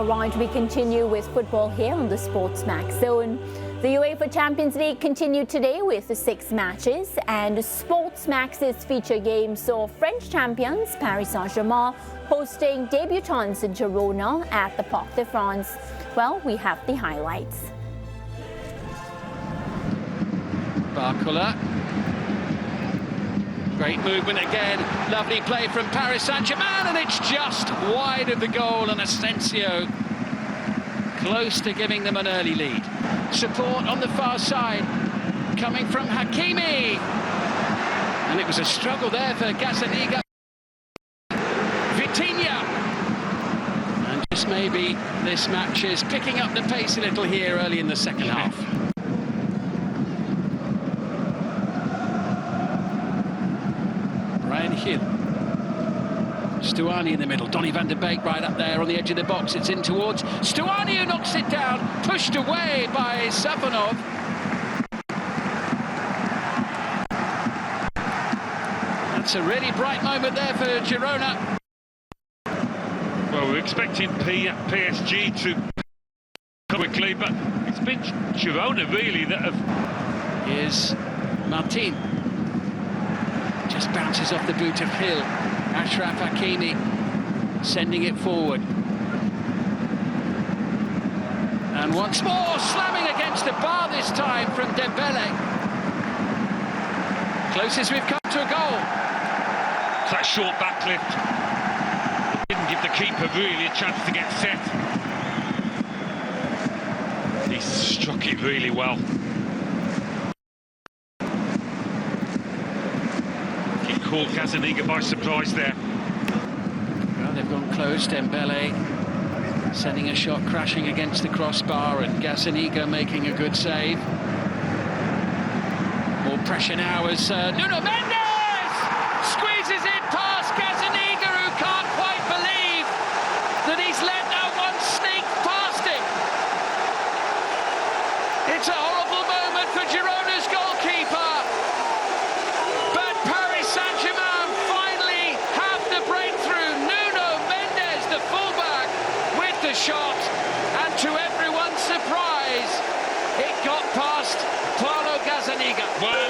All right, we continue with football here on the SportsMax Zone. The UEFA Champions League continued today with 6 matches, and SportsMax's feature game saw French champions Paris Saint-Germain hosting debutants Girona at the Parc de France. Well, we have the highlights. Barcola. Great movement again. Lovely play from Paris Saint-Germain, and it's just wide of the goal, and Asensio close to giving them an early lead. Support on the far side coming from Hakimi, and it was a struggle there for Gazzaniga. Vitinha, and just maybe this match is picking up the pace a little here early in the second half. Brian Hill. Stuani in the middle, Donny van de Beek right up there on the edge of the box. It's in towards Stuani, who knocks it down, pushed away by Safonov. That's a really bright moment there for Girona. Well, we're expecting PSG to come quickly, but it's been Girona really that have... Here's Martin. Just bounces off the boot of Hill. Achraf Hakimi sending it forward. And once more, slamming against the bar this time from Dembele. Closest we've come to a goal. It's that short backlift. It didn't give the keeper really a chance to get set. He struck it really well. Caught Gazzaniga by surprise there. Well, they've gone close. Dembele sending a shot crashing against the crossbar, and Gazzaniga making a good save. More pressure now as Nuno Mendes squeezes it past Gazzaniga, who can't quite believe that he's let that one sneak past him. It's a horrible moment for Girona's goalkeeper. Shot, and to everyone's surprise, it got past Paulo Gazzaniga. Well,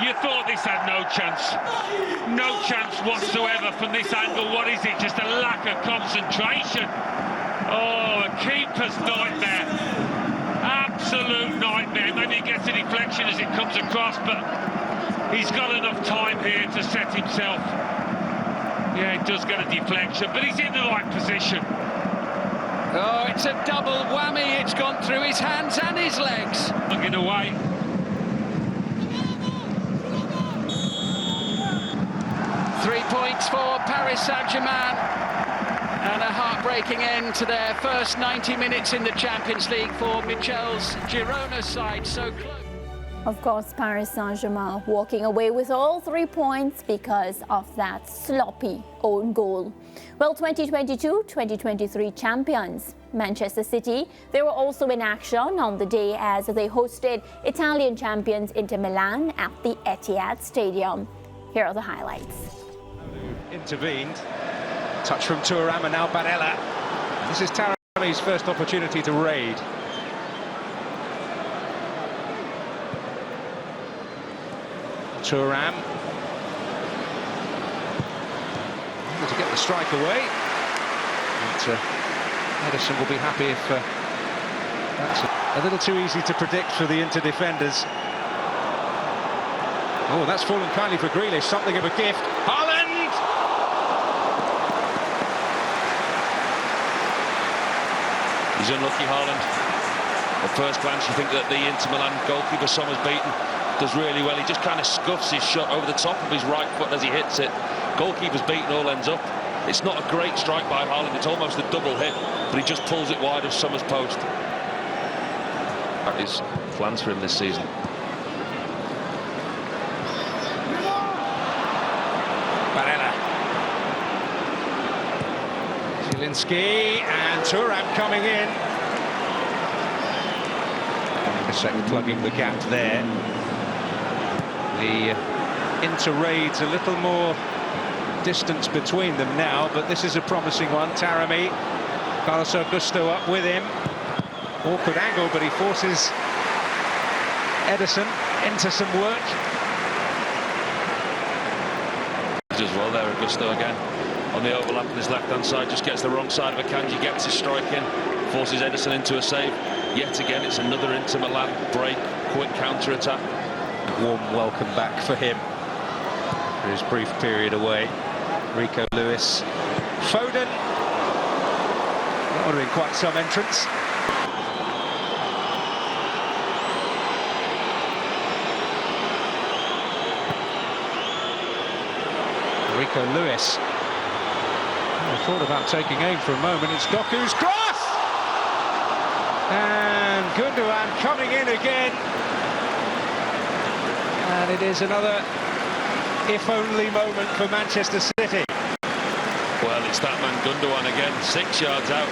you thought this had no chance whatsoever from this angle. What is it? Just a lack of concentration. Oh, a keeper's nightmare, absolute nightmare. Maybe he gets a deflection as it comes across, but he's got enough time here to set himself. Yeah, it does get a deflection, but he's in the right position. Oh, it's a double whammy. It's gone through his hands and his legs. Looking away. Three points for Paris Saint-Germain, and a heartbreaking end to their first 90 minutes in the Champions League for Michel's Girona side. So close. Of course, Paris Saint-Germain walking away with all 3 points because of that sloppy own goal. Well, 2022-2023 champions, Manchester City, they were also in action on the day as they hosted Italian champions Inter Milan at the Etihad Stadium. Here are the highlights. Intervened. Touch from Thuram, and now Barella. This is Taremi's first opportunity to raid. Thuram able to get the strike away, but Edison will be happy if that's a little too easy to predict for the Inter defenders. Oh, that's fallen kindly for Grealish, something of a gift. Haaland! He's unlucky, Haaland. At first glance you think that the Inter Milan goalkeeper Sommer's beaten does really well. He just kind of scuffs his shot over the top of his right foot as he hits it. Goalkeeper's beaten, all ends up. It's not a great strike by Haaland, it's almost a double hit, but he just pulls it wide of Sommer's post. That is plans for him this season. Barella. Zielinski, and Thuram coming in. Plugging the gap there. The Inter raids a little more distance between them now, but this is a promising one. Taremi Carlos Augusto up with him. Awkward angle, but he forces Ederson into some work. As well there, Augusto again on the overlap on his left-hand side, just gets the wrong side of Akanji, gets his strike in, forces Ederson into a save. Yet again, it's another Inter Milan break, quick counter-attack. Warm welcome back for him for his brief period away. Rico Lewis, Foden, ordering quite some entrance. Rico Lewis. I thought about taking aim for a moment. It's Doku's cross! And Gundogan coming in again. And it is another if-only moment for Manchester City. Well, it's that man Gundogan again, 6 yards out,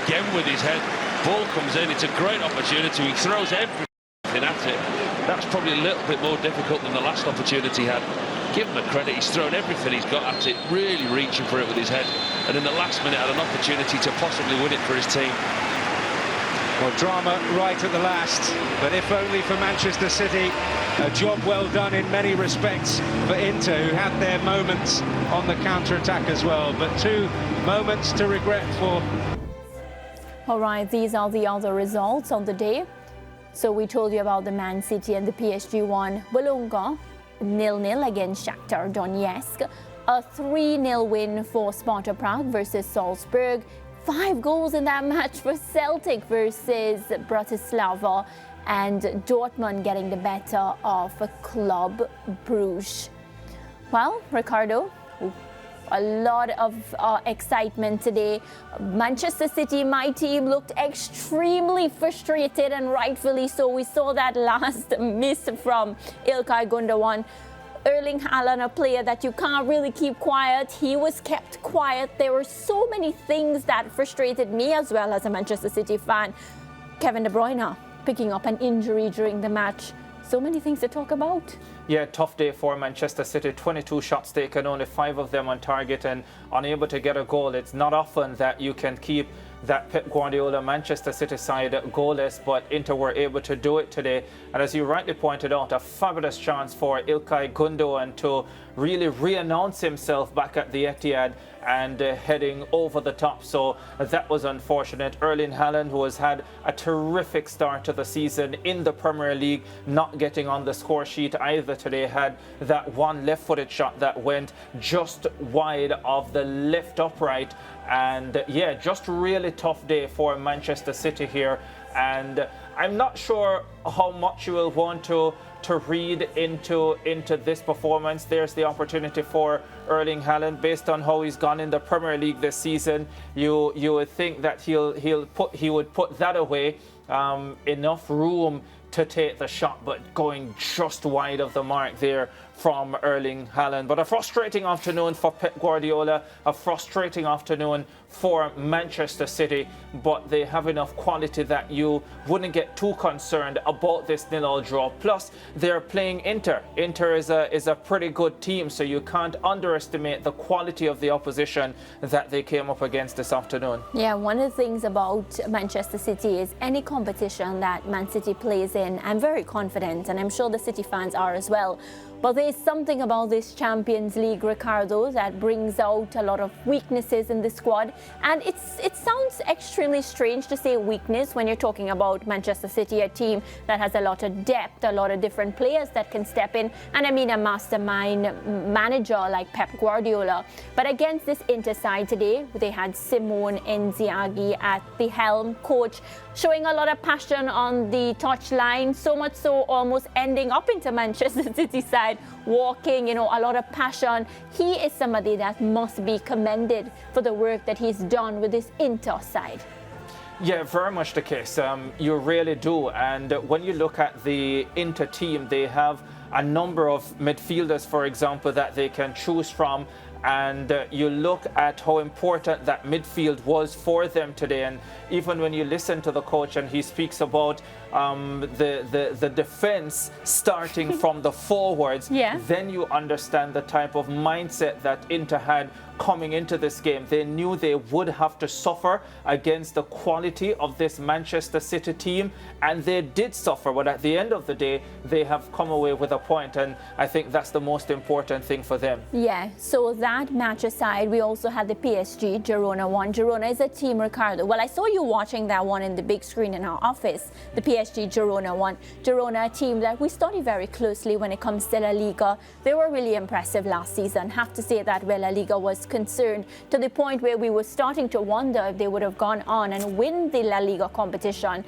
again with his head. Ball comes in, it's a great opportunity. He throws everything at it. That's probably a little bit more difficult than the last opportunity he had. Give him the credit, he's thrown everything he's got at it, really reaching for it with his head. And in the last minute had an opportunity to possibly win it for his team. Well, drama right at the last, but if only for Manchester City. A job well done in many respects for Inter, who had their moments on the counter-attack as well, but 2 moments to regret for. All right, these are the other results on the day. So we told you about the Man City and the PSG won. Bologna 0-0 against Shakhtar Donetsk. A 3-0 win for Sparta Prague versus Salzburg. 5 goals in that match for Celtic versus Bratislava, and Dortmund getting the better of Club Brugge. Well, Ricardo, a lot of excitement today. Manchester City, my team, looked extremely frustrated, and rightfully so. We saw that last miss from Ilkay Gundogan. Erling Haaland, a player that you can't really keep quiet. He was kept quiet. There were so many things that frustrated me as well as a Manchester City fan. Kevin De Bruyne picking up an injury during the match. So many things to talk about. Yeah, tough day for Manchester City. 22 shots taken, only 5 of them on target and unable to get a goal. It's not often that you can keep that Pep Guardiola Manchester City side goalless, but Inter were able to do it today. And as you rightly pointed out, a fabulous chance for Ilkay Gundogan to really re-announce himself back at the Etihad and heading over the top. So that was unfortunate. Erling Haaland, who has had a terrific start to the season in the Premier League, not getting on the score sheet either today, had that one left-footed shot that went just wide of the left upright. And yeah, just really tough day for Manchester City here. And I'm not sure how much you will want to read into this performance. There's the opportunity for Erling Haaland. Based on how he's gone in the Premier League this season, you would think that he would put that away. Enough room to take the shot, but going just wide of the mark there from Erling Haaland. But a frustrating afternoon for Pep Guardiola, a frustrating afternoon for Manchester City, but they have enough quality that you wouldn't get too concerned about this 0-0 draw. Plus, they're playing Inter. Inter is a pretty good team, so you can't underestimate the quality of the opposition that they came up against this afternoon. Yeah, one of the things about Manchester City is any competition that Man City plays in, I'm very confident, and I'm sure the City fans are as well. But there's something about this Champions League, Ricardo, that brings out a lot of weaknesses in the squad. And it sounds extremely strange to say weakness when you're talking about Manchester City, a team that has a lot of depth, a lot of different players that can step in. And I mean a mastermind manager like Pep Guardiola. But against this Inter side today, they had Simone Inzaghi at the helm, coach showing a lot of passion on the touchline, so much so almost ending up into Manchester City side, walking, a lot of passion. He is somebody that must be commended for the work that he's done with this Inter side. Yeah, very much the case. You really do. And when you look at the Inter team, they have a number of midfielders, for example, that they can choose from. And you look at how important that midfield was for them today. And even when you listen to the coach and he speaks about the defense starting from the forwards, yeah, then you understand the type of mindset that Inter had coming into this game. They knew they would have to suffer against the quality of this Manchester City team, and they did suffer, but at the end of the day they have come away with a point, and I think that's the most important thing for them. Yeah, so that match aside, we also had the PSG Girona one. Girona is a team, Ricardo. Well, I saw you watching that one in the big screen in our office, the PSG Girona one. Girona, a team that we study very closely when it comes to La Liga. They were really impressive last season. Have to say that where La Liga was concerned, to the point where we were starting to wonder if they would have gone on and win the La Liga competition.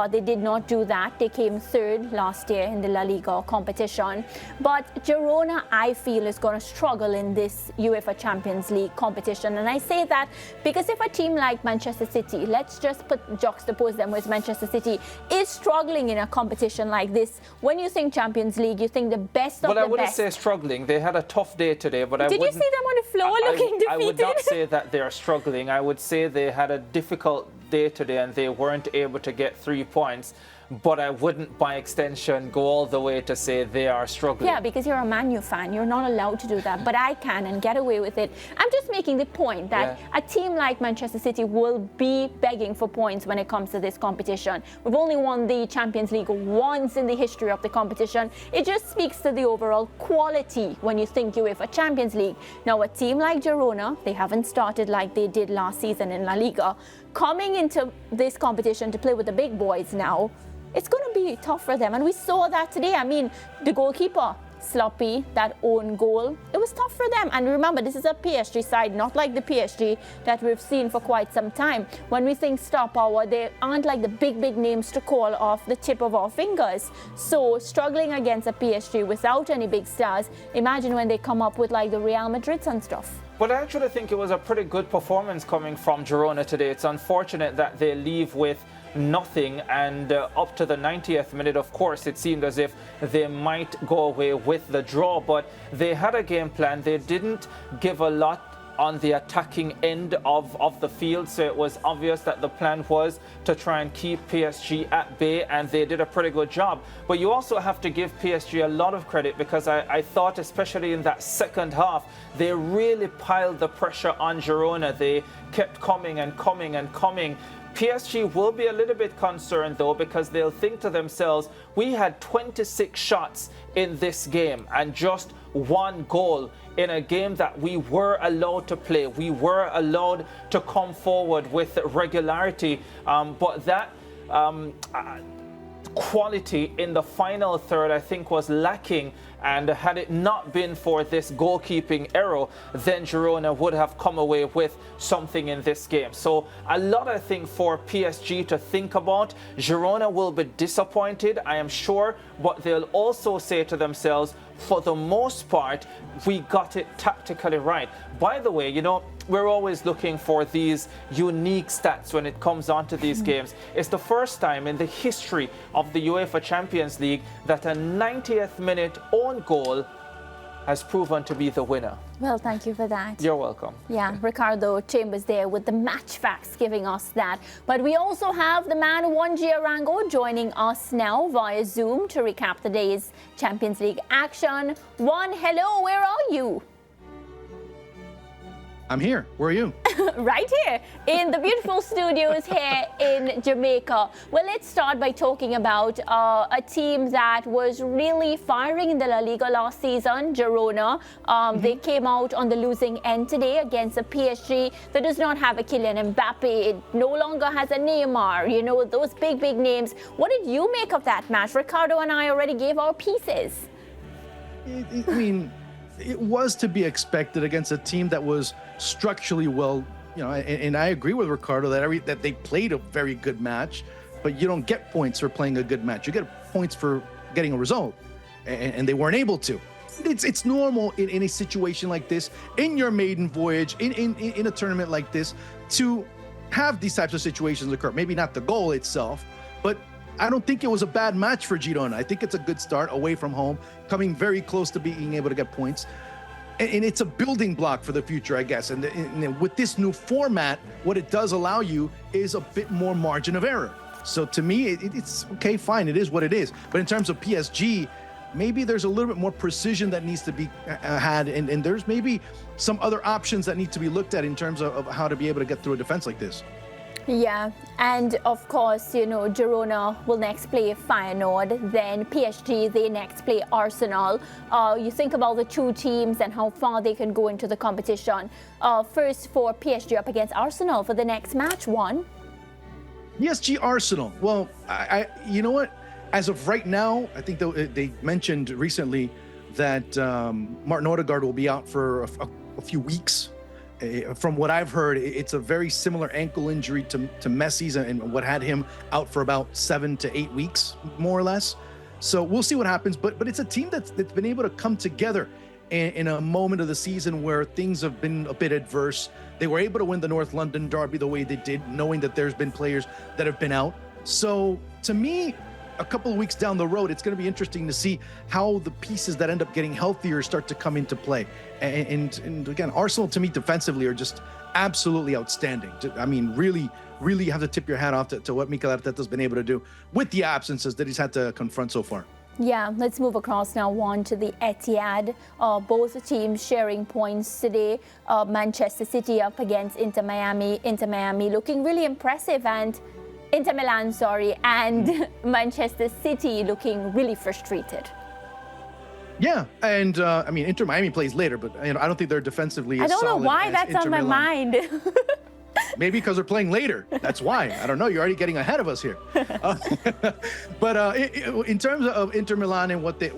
They did not do that. They came third last year in the La Liga competition. But Girona, I feel, is going to struggle in this UEFA Champions League competition. And I say that because if a team like Manchester City, let's just juxtapose them with Manchester City, is struggling in a competition like this, when you think Champions League, you think the best of the best. Well, I wouldn't say struggling. They had a tough day today, but Did you see them on the floor looking defeated? I would not say that they are struggling. I would say they had a difficult day today and they weren't able to get 3 points. But I wouldn't, by extension, go all the way to say they are struggling. Yeah, because you're a Man U fan. You're not allowed to do that. But I can and get away with it. I'm just making the point that a team like Manchester City will be begging for points when it comes to this competition. We've only won the Champions League once in the history of the competition. It just speaks to the overall quality when you think UEFA Champions League. Now, a team like Girona, they haven't started like they did last season in La Liga. Coming into this competition to play with the big boys now, it's going to be tough for them. And we saw that today. I mean, the goalkeeper, sloppy, that own goal. It was tough for them. And remember, this is a PSG side, not like the PSG that we've seen for quite some time. When we think star power, they aren't like the big names to call off the tip of our fingers. So struggling against a PSG without any big stars, imagine when they come up with like the Real Madrids and stuff. But I actually think it was a pretty good performance coming from Girona today. It's unfortunate that they leave with nothing, and up to the 90th minute, of course, it seemed as if they might go away with the draw, but they had a game plan. They didn't give a lot on the attacking end of the field, so it was obvious that the plan was to try and keep PSG at bay, and they did a pretty good job. But you also have to give PSG a lot of credit, because I thought, especially in that second half, they really piled the pressure on Girona. They kept coming and coming and coming. PSG will be a little bit concerned though, because they'll think to themselves, we had 26 shots in this game and just 1 goal in a game that we were allowed to play. We were allowed to come forward with regularity, but that quality in the final third, I think, was lacking. And had it not been for this goalkeeping error, then Girona would have come away with something in this game. So a lot, I think, for PSG to think about. Girona will be disappointed, I am sure, but they'll also say to themselves, for the most part, we got it tactically right. By the way, you know, we're always looking for these unique stats when it comes onto these games. It's the first time in the history of the UEFA Champions League that a 90th minute own goal has proven to be the winner. Well, thank you for that. You're welcome. Yeah, Ricardo Chambers there with the match facts giving us that. But we also have the man Wanji Arango joining us now via Zoom to recap the day's Champions League action. One, hello, where are you? I'm here. Where are you? Right here in the beautiful studios here in Jamaica. Well, let's start by talking about a team that was really firing in the La Liga last season, Girona. They came out on the losing end today against a PSG that does not have a Kylian Mbappe. It no longer has a Neymar, you know, those big names. What did you make of that match? Ricardo and I already gave our pieces. I mean, it was to be expected against a team that was structurally well, you know, and I agree with Ricardo that they played a very good match, but you don't get points for playing a good match. You get points for getting a result, and they weren't able to. It's normal in a situation like this, in your maiden voyage, in a tournament like this, to have these types of situations occur. Maybe not the goal itself, but I don't think it was a bad match for Girona. I think it's a good start away from home, coming very close to being able to get points. And it's a building block for the future, I guess. And with this new format, what it does allow you is a bit more margin of error. So to me, it's okay, fine. It is what it is. But in terms of PSG, maybe there's a little bit more precision that needs to be had, and there's maybe some other options that need to be looked at in terms of how to be able to get through a defense like this. Yeah, and of course, you know, Girona will next play Feyenoord, then PSG, they next play Arsenal. You think about the two teams and how far they can go into the competition. First for PSG up against Arsenal for the next match, one. PSG Arsenal. Well, you know what? As of right now, I think they mentioned recently that Martin Odegaard will be out for a few weeks. From what I've heard, it's a very similar ankle injury to Messi's and what had him out for about 7 to 8 weeks, more or less. So we'll see what happens. But it's a team that's been able to come together in a moment of the season where things have been a bit adverse. They were able to win the North London derby the way they did, knowing that there's been players that have been out. So to me, a couple of weeks down the road, it's going to be interesting to see how the pieces that end up getting healthier start to come into play. And again, Arsenal to me defensively are just absolutely outstanding. I mean, really you have to tip your hat off to what Mikel Arteta's been able to do with the absences that he's had to confront so far. Yeah, let's move across now on to the Etihad. Both teams sharing points today. Manchester City up against Inter Miami. Inter Miami looking really impressive, and Inter Milan, and Manchester City looking really frustrated. Yeah, and I mean, Inter Miami plays later, but I don't think they're defensely. I don't know why that's on my mind. Maybe because they're playing later. That's why. I don't know. You're already getting ahead of us here. But in terms of Inter Milan and what they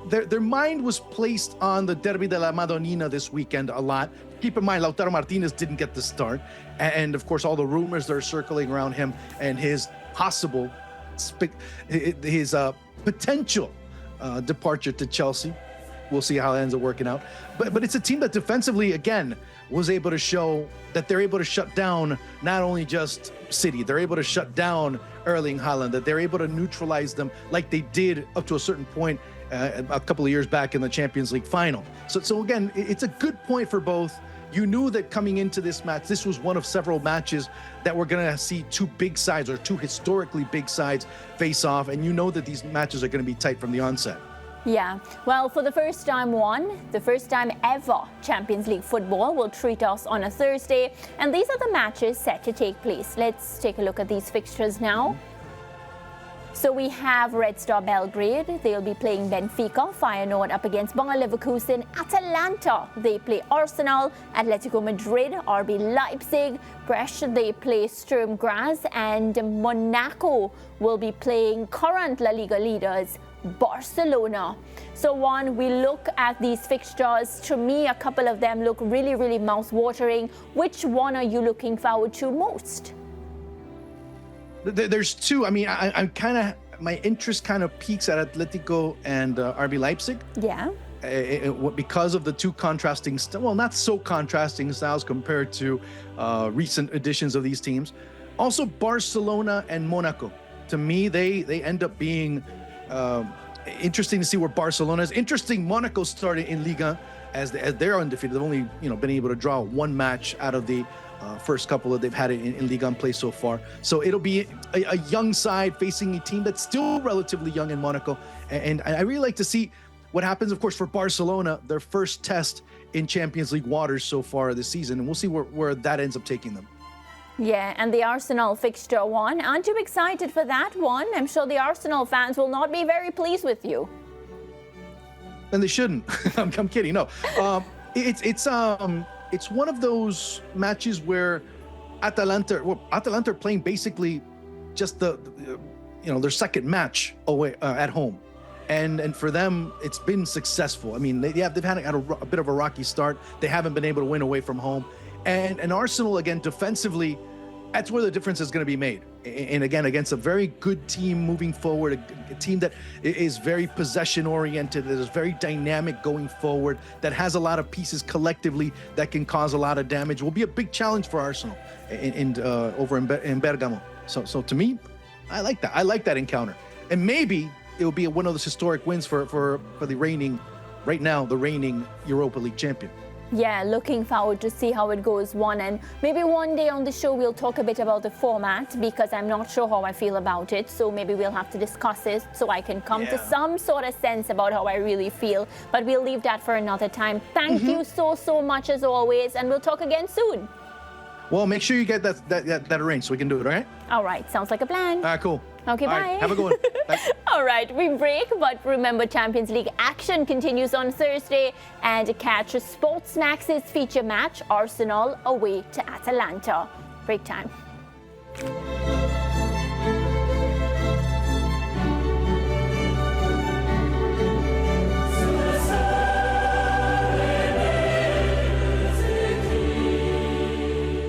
their mind was placed on the Derby de la Madonnina this weekend a lot. Keep in mind, Lautaro Martinez didn't get the start. And of course, all the rumors that are circling around him and his possible, his potential departure to Chelsea. We'll see how it ends up working out. But it's a team that defensively, again, was able to show that they're able to shut down not only just City, they're able to shut down Erling Haaland, that they're able to neutralize them like they did up to a certain point a couple of years back in the Champions League final. So again, it's a good point for both. You knew that coming into this match, this was one of several matches that we're going to see two big sides or two historically big sides face off. And you know that these matches are going to be tight from the onset. Yeah, well, for the first time ever, Champions League football will treat us on a Thursday. And these are the matches set to take place. Let's take a look at these fixtures now. So we have Red Star Belgrade. They'll be playing Benfica. Feyenoord up against Bayer Leverkusen. Atalanta, they play Arsenal. Atletico Madrid, RB Leipzig. Brest, they play Sturm Graz. And Monaco will be playing current La Liga leaders, Barcelona. So when we look at these fixtures, to me, a couple of them look really, really mouth-watering. Which one are you looking forward to most? There's two. I mean, I'm kind of, my interest kind of peaks at Atletico and RB Leipzig. Yeah. Because of the two contrasting, not so contrasting styles compared to recent editions of these teams. Also, Barcelona and Monaco. To me, they end up being interesting to see where Barcelona is. Interesting, Monaco started in Liga as they're undefeated. They've only been able to draw one match out of the first couple that they've had in Liga on play so far. So it'll be a young side facing a team that's still relatively young in Monaco. And I really like to see what happens, of course, for Barcelona, their first test in Champions League waters so far this season. And we'll see where that ends up taking them. Yeah, and the Arsenal fixture one. Aren't you excited for that one? I'm sure the Arsenal fans will not be very pleased with you. And they shouldn't. I'm kidding. No, it's one of those matches where Atalanta are playing basically just their second match away at home, and for them it's been successful. I mean, they've had a bit of a rocky start. They haven't been able to win away from home, and Arsenal again defensively, that's where the difference is going to be made. And again, against a very good team moving forward, a team that is very possession-oriented, that is very dynamic going forward, that has a lot of pieces collectively that can cause a lot of damage, will be a big challenge for Arsenal over in Bergamo. So to me, I like that. I like that encounter. And maybe it will be one of those historic wins for the reigning Europa League champion. Yeah, looking forward to see how it goes, one. And maybe one day on the show we'll talk a bit about the format, because I'm not sure how I feel about it. So maybe we'll have to discuss it so I can come to some sort of sense about how I really feel. But we'll leave that for another time. Thank you so much as always, and we'll talk again soon. Well, make sure you get that arranged so we can do it, all right? All right, sounds like a plan. All right, cool. Okay, All bye. right, have a good one. Bye. All right, we break, but remember, Champions League action continues on Thursday, and catch SportsMax's feature match, Arsenal away to Atalanta. Break time.